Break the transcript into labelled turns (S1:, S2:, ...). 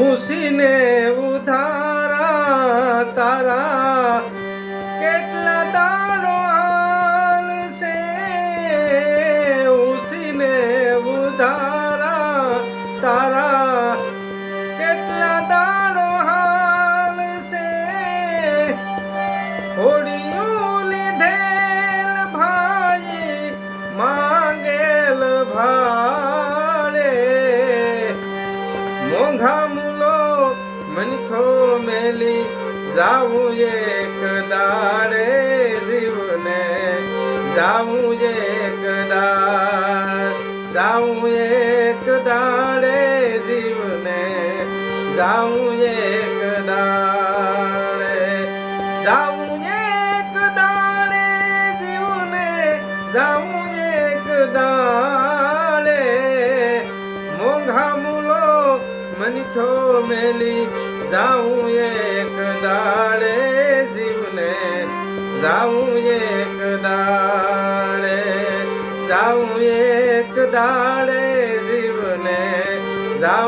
S1: ઉસીને ઉધારા તારા કેટલા દાડો હાલશે ઉસીને ઉધારા તારા કેટલા દાડો હાલશે હોડિયું લીધેલ ભાઈ માંગેલ ભાડે મોંઘા મૂલો મનખો મેલી જાવું એક દાડે જીવને જાવું એક દાડે જીવને જાવું એક દાડે જાવું એક દાડે જીવને જાવું એક દાડે મોંઘા મૂલો મનખો મેલી જાવું એક દાડે જીવને જાવું એક દાડે જાવું એક દાડે જીવને જાવું